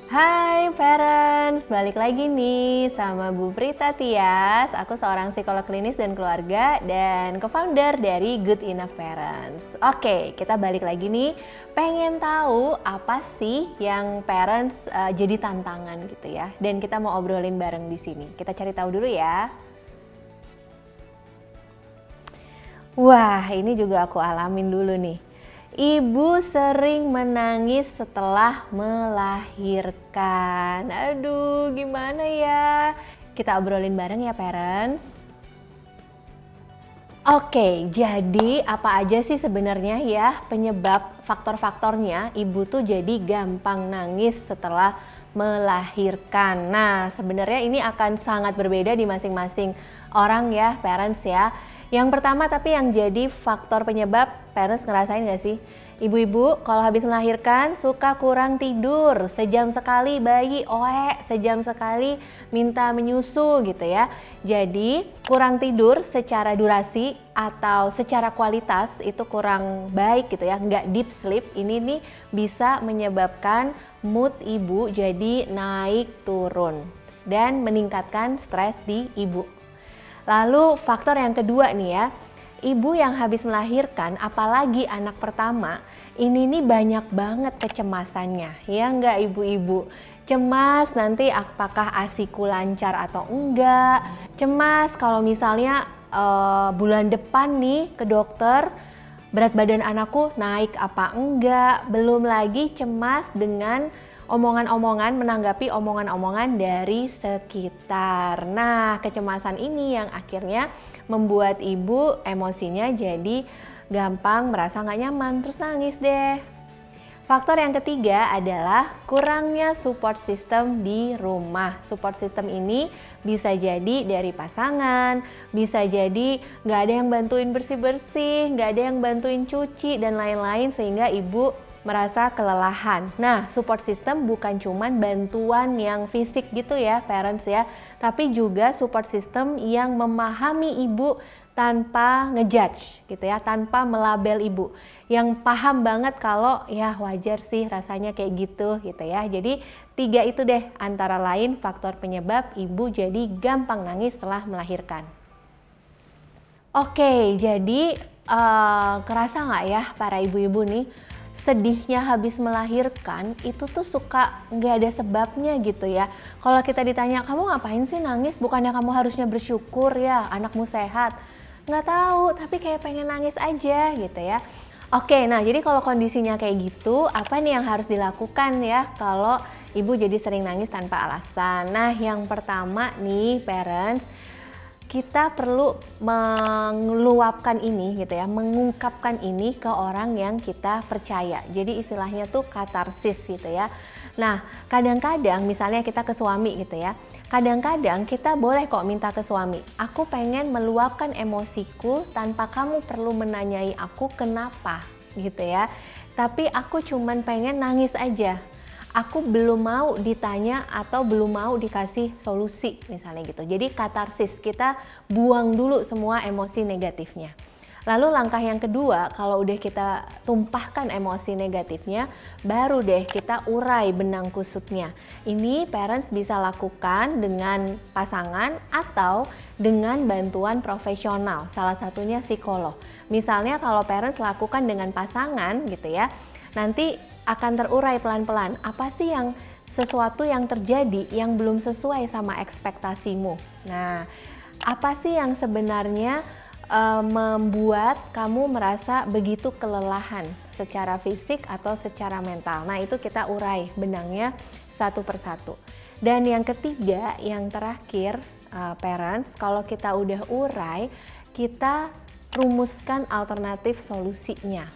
Hai parents, balik lagi nih sama Bu Prita Tias. Aku seorang psikolog klinis dan keluarga dan co-founder dari Good Enough Parents. Oke, kita balik lagi nih. Pengen tahu apa sih yang parents jadi tantangan gitu ya. Dan kita mau obrolin bareng di sini. Kita cari tahu dulu ya. Wah, ini juga aku alamin dulu nih. Ibu sering menangis setelah melahirkan. Aduh, gimana ya? Kita obrolin bareng ya, parents. Oke, jadi apa aja sih sebenarnya ya penyebab faktor-faktornya ibu tuh jadi gampang nangis setelah melahirkan. Nah, sebenarnya ini akan sangat berbeda di masing-masing orang ya, parents ya. Yang pertama tapi yang jadi faktor penyebab, parents ngerasain gak sih? Ibu-ibu kalau habis melahirkan suka kurang tidur, sejam sekali bayi sejam sekali minta menyusu gitu ya. Jadi kurang tidur secara durasi atau secara kualitas itu kurang baik gitu ya, nggak deep sleep, ini nih bisa menyebabkan mood ibu jadi naik turun dan meningkatkan stres di ibu. Lalu faktor yang kedua nih ya, ibu yang habis melahirkan apalagi anak pertama, ini nih banyak banget kecemasannya, ya enggak ibu-ibu? Cemas nanti apakah ASIku lancar atau enggak, cemas kalau misalnya bulan depan nih ke dokter, berat badan anakku naik apa enggak, belum lagi cemas dengan menanggapi omongan-omongan dari sekitar. Nah, kecemasan ini yang akhirnya membuat ibu emosinya jadi gampang merasa nggak nyaman, terus nangis deh. Faktor yang ketiga adalah kurangnya support system di rumah. Support system ini bisa jadi dari pasangan, bisa jadi nggak ada yang bantuin bersih-bersih, nggak ada yang bantuin cuci, dan lain-lain sehingga ibu merasa kelelahan. Nah, support system bukan cuman bantuan yang fisik gitu ya, parents ya, tapi juga support system yang memahami ibu tanpa ngejudge gitu ya, tanpa melabel ibu. Yang paham banget kalau ya wajar sih rasanya kayak gitu ya. Jadi 3 itu deh antara lain faktor penyebab ibu jadi gampang nangis setelah melahirkan. Oke, jadi kerasa nggak ya para ibu-ibu nih, sedihnya habis melahirkan itu tuh suka nggak ada sebabnya gitu ya. Kalau kita ditanya, kamu ngapain sih nangis? Bukannya kamu harusnya bersyukur ya anakmu sehat? Nggak tahu, tapi kayak pengen nangis aja gitu ya. Oke, nah jadi kalau kondisinya kayak gitu, apa nih yang harus dilakukan ya kalau ibu jadi sering nangis tanpa alasan? Nah, yang pertama nih parents, kita perlu meluapkan ini gitu ya, mengungkapkan ini ke orang yang kita percaya. Jadi istilahnya tuh katarsis gitu ya. Nah, kadang-kadang misalnya kita ke suami gitu ya, kadang-kadang kita boleh kok minta ke suami, aku pengen meluapkan emosiku tanpa kamu perlu menanyai aku kenapa gitu ya. Tapi aku cuman pengen nangis aja. Aku belum mau ditanya atau belum mau dikasih solusi misalnya gitu. Jadi katarsis, kita buang dulu semua emosi negatifnya. Lalu langkah yang kedua, kalau udah kita tumpahkan emosi negatifnya, baru deh kita urai benang kusutnya. Ini parents bisa lakukan dengan pasangan atau dengan bantuan profesional, salah satunya psikolog. Misalnya kalau parents lakukan dengan pasangan gitu ya, nanti akan terurai pelan-pelan apa sih yang sesuatu yang terjadi yang belum sesuai sama ekspektasimu. Nah, apa sih yang sebenarnya membuat kamu merasa begitu kelelahan secara fisik atau secara mental. Nah, itu kita urai benangnya satu persatu. Dan yang ketiga, yang terakhir parents, kalau kita udah urai, kita rumuskan alternatif solusinya.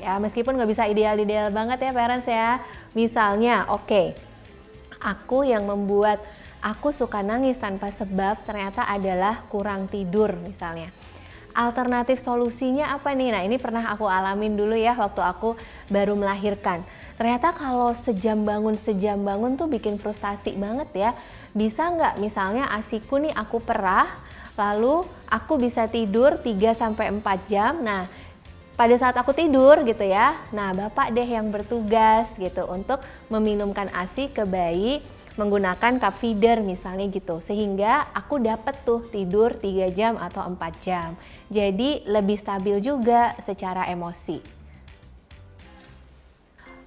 Ya, meskipun nggak bisa ideal-ideal banget ya parents ya. Misalnya, oke, aku yang membuat aku suka nangis tanpa sebab ternyata adalah kurang tidur misalnya. Alternatif solusinya apa nih? Nah, ini pernah aku alamin dulu ya waktu aku baru melahirkan. Ternyata kalau sejam bangun tuh bikin frustasi banget ya. Bisa nggak misalnya ASIku nih aku perah, lalu aku bisa tidur 3-4 jam. Nah, pada saat aku tidur gitu ya, nah bapak deh yang bertugas gitu untuk meminumkan ASI ke bayi menggunakan cup feeder misalnya gitu, sehingga aku dapet tuh tidur 3 jam atau 4 jam. Jadi lebih stabil juga secara emosi.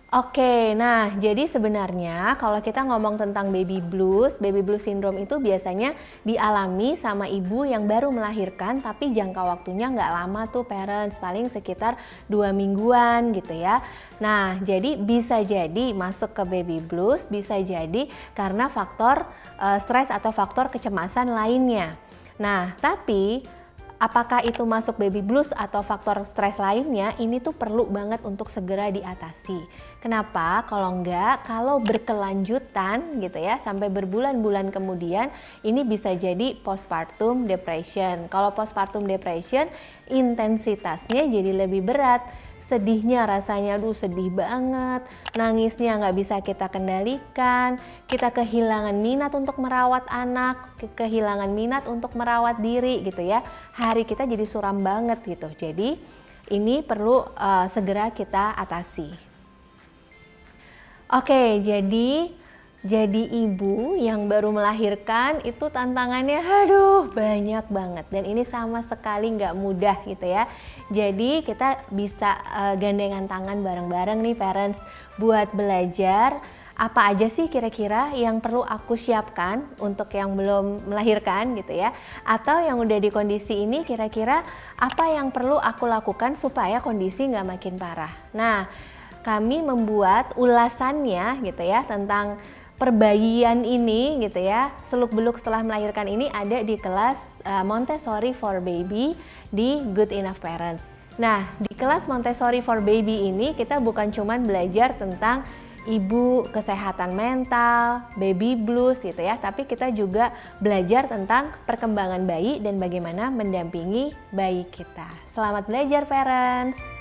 Oke, nah jadi sebenarnya kalau kita ngomong tentang baby blues syndrome itu biasanya dialami sama ibu yang baru melahirkan tapi jangka waktunya nggak lama tuh parents, paling sekitar 2 mingguan gitu ya. Nah jadi bisa jadi masuk ke baby blues, bisa jadi karena faktor stres atau faktor kecemasan lainnya. Nah tapi apakah itu masuk baby blues atau faktor stres lainnya, ini tuh perlu banget untuk segera diatasi. Kenapa? Kalau berkelanjutan gitu ya, sampai berbulan-bulan kemudian, ini bisa jadi postpartum depression. Kalau postpartum depression, intensitasnya jadi lebih berat. Sedihnya rasanya aduh sedih banget, nangisnya nggak bisa kita kendalikan, kita kehilangan minat untuk merawat anak, kehilangan minat untuk merawat diri gitu ya. Hari kita jadi suram banget gitu. Jadi ini perlu segera kita atasi. Oke, jadi ibu yang baru melahirkan itu tantangannya aduh banyak banget dan ini sama sekali nggak mudah gitu ya. Jadi kita bisa gandengan tangan bareng-bareng nih parents buat belajar apa aja sih kira-kira yang perlu aku siapkan untuk yang belum melahirkan gitu ya, atau yang udah di kondisi ini kira-kira apa yang perlu aku lakukan supaya kondisi nggak makin parah. Nah, kami membuat ulasannya gitu ya tentang perbayian ini gitu ya, seluk-beluk setelah melahirkan ini ada di kelas Montessori for Baby di Good Enough Parents. Nah, di kelas Montessori for Baby ini kita bukan cuman belajar tentang ibu, kesehatan mental, baby blues gitu ya, tapi kita juga belajar tentang perkembangan bayi dan bagaimana mendampingi bayi kita. Selamat belajar parents!